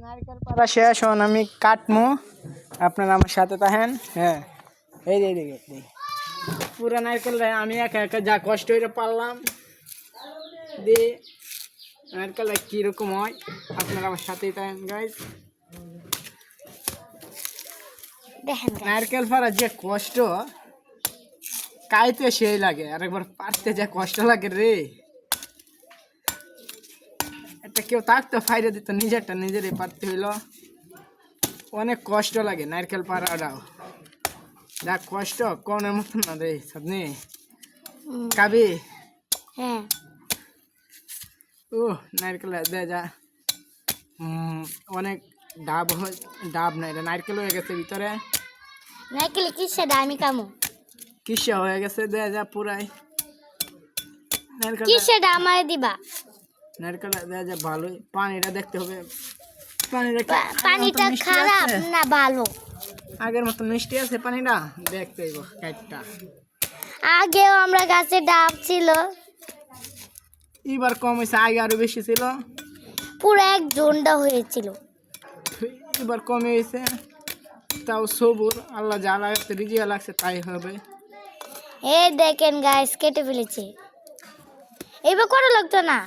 নারকেল পাড়া শেষ হন আমি কাটমু আপনারা আমার সাথে থাকেন। হ্যাঁ এই যে পুরা নারকেল আমি একা একা যা কষ্ট হয়ে পারলাম দিয়ে নারকেল কীরকম হয় আপনারা আমার সাথেই থাকেন গাইজ। নারকেল পাড়ার যে কষ্ট কাইতে সেই লাগে আর একবার পারতে যে কষ্ট লাগে রে, এটা কেউ থাকতো ফাইরে দিত নিজেরটা নিজেরই পারতে হইলো। অনেক কষ্ট লাগে নারকেল পাড়াটাও, যা কষ্ট কোনের মতন না রে সাদনি কাবি। হ্যাঁ ও নারকেল দে যা অনেক ডাব ডাব নাই রে, নারকেল হয়ে গেছে ভিতরে। নারকেল কিসে আমি কামু কিসে হয়ে গেছে দে যা পুরাই নারকেল কিসে আমারে দিবা। নারকেল দে যা ভালোই, পানিটা দেখতে হবে পানিটা খারাপ না ভালো, আগের মতো মিষ্টি আছে পানিটা দেখতে হইব কাইটটা। আগেও আমরা গাছে ডাব ছিল, এবার কম হয়েছে, আগে আরো বেশি ছিল, পুরো এক জোনটা হয়েছিল, এবার কমে হয়েছে। তাও সবুর আল্লাহ যা লাগছে রিজিয়া লাগছে তাই হবে। এই দেখেন গাছ কেটে ফেলেছে, এইবার কত লাগতো না।